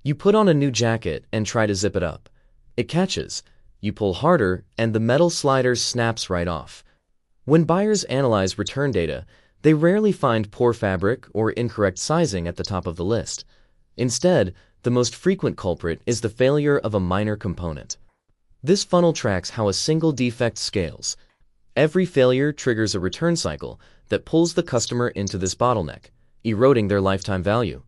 You put on a new jacket and try to zip it up. It catches. You pull harder, and the metal slider snaps right off. When buyers analyze return data, they rarely find poor fabric or incorrect sizing at the top of the list. Instead, the most frequent culprit is the failure of a minor component. This funnel tracks how a single defect scales. Every failure triggers a return cycle that pulls the customer into this bottleneck, eroding their lifetime value.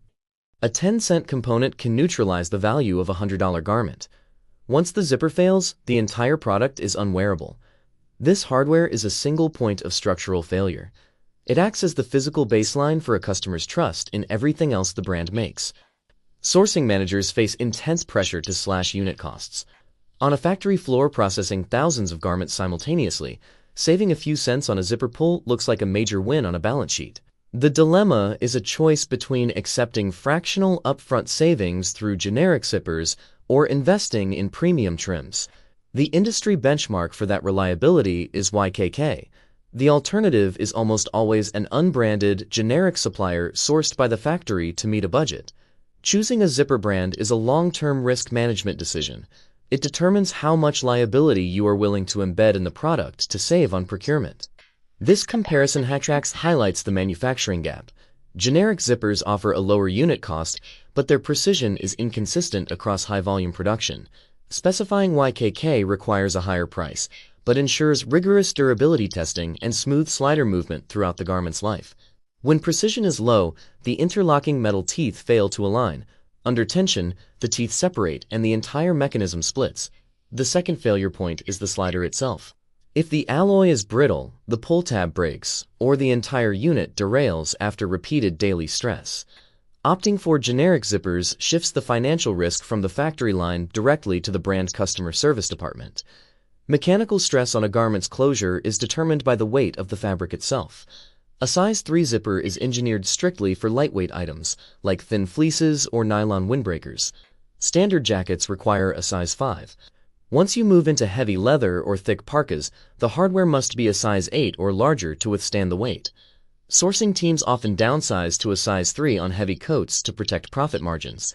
A 10-cent component can neutralize the value of a $100 garment. Once the zipper fails, the entire product is unwearable. This hardware is a single point of structural failure. It acts as the physical baseline for a customer's trust in everything else the brand makes. Sourcing managers face intense pressure to slash unit costs. On a factory floor processing thousands of garments simultaneously, saving a few cents on a zipper pull looks like a major win on a balance sheet. The dilemma is a choice between accepting fractional upfront savings through generic zippers or investing in premium trims. The industry benchmark for that reliability is YKK. The alternative is almost always an unbranded, generic supplier sourced by the factory to meet a budget. Choosing a zipper brand is a long-term risk management decision. It determines how much liability you are willing to embed in the product to save on procurement. This comparison highlights the manufacturing gap. Generic zippers offer a lower unit cost, but their precision is inconsistent across high-volume production. Specifying YKK requires a higher price, but ensures rigorous durability testing and smooth slider movement throughout the garment's life. When precision is low, the interlocking metal teeth fail to align. Under tension, the teeth separate and the entire mechanism splits. The second failure point is the slider itself. If the alloy is brittle, the pull tab breaks, or the entire unit derails after repeated daily stress. Opting for generic zippers shifts the financial risk from the factory line directly to the brand customer service department. Mechanical stress on a garment's closure is determined by the weight of the fabric itself. A size 3 zipper is engineered strictly for lightweight items, like thin fleeces or nylon windbreakers. Standard jackets require a size 5. Once you move into heavy leather or thick parkas, the hardware must be a size 8 or larger to withstand the weight. Sourcing teams often downsize to a size 3 on heavy coats to protect profit margins.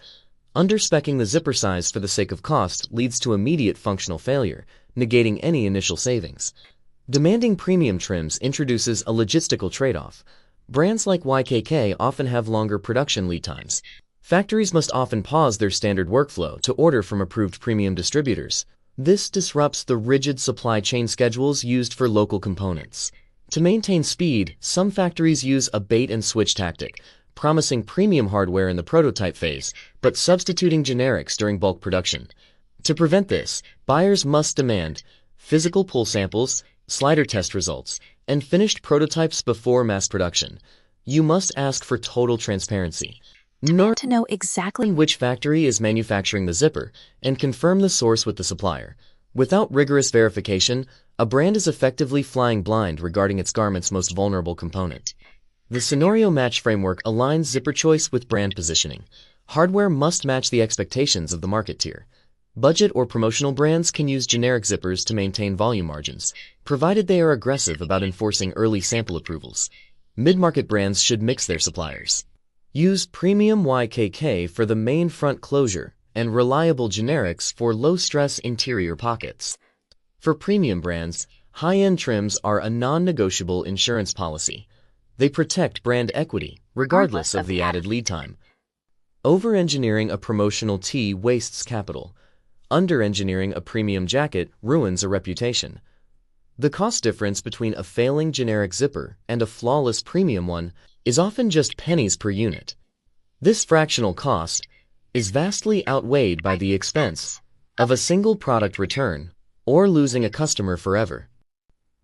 Underspeccing the zipper size for the sake of cost leads to immediate functional failure, negating any initial savings. Demanding premium trims introduces a logistical trade-off. Brands like YKK often have longer production lead times. Factories must often pause their standard workflow to order from approved premium distributors. This disrupts the rigid supply chain schedules used for local components. To maintain speed, some factories use a bait-and-switch tactic, promising premium hardware in the prototype phase, but substituting generics during bulk production. To prevent this, buyers must demand physical pull samples, slider test results, and finished prototypes before mass production. You must ask for total transparency. Demand to know exactly Which factory is manufacturing the zipper, and confirm the source with the supplier. Without rigorous verification, a brand is effectively flying blind regarding its garment's most vulnerable component. The scenario match framework aligns zipper choice with brand positioning. Hardware must match the expectations of the market tier. Budget or promotional brands can use generic zippers to maintain volume margins, provided they are aggressive about enforcing early sample approvals. Mid-market brands should mix their suppliers. Use premium YKK for the main front closure and reliable generics for low-stress interior pockets. For premium brands, high-end trims are a non-negotiable insurance policy. They protect brand equity, regardless of the added lead time. Over-engineering a promotional tee wastes capital. Under-engineering a premium jacket ruins a reputation. The cost difference between a failing generic zipper and a flawless premium one is often just pennies per unit. This fractional cost is vastly outweighed by the expense of a single product return or losing a customer forever.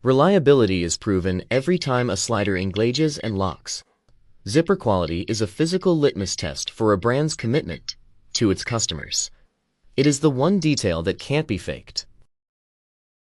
Reliability is proven every time a slider engages and locks. Zipper quality is a physical litmus test for a brand's commitment to its customers. It is the one detail that can't be faked.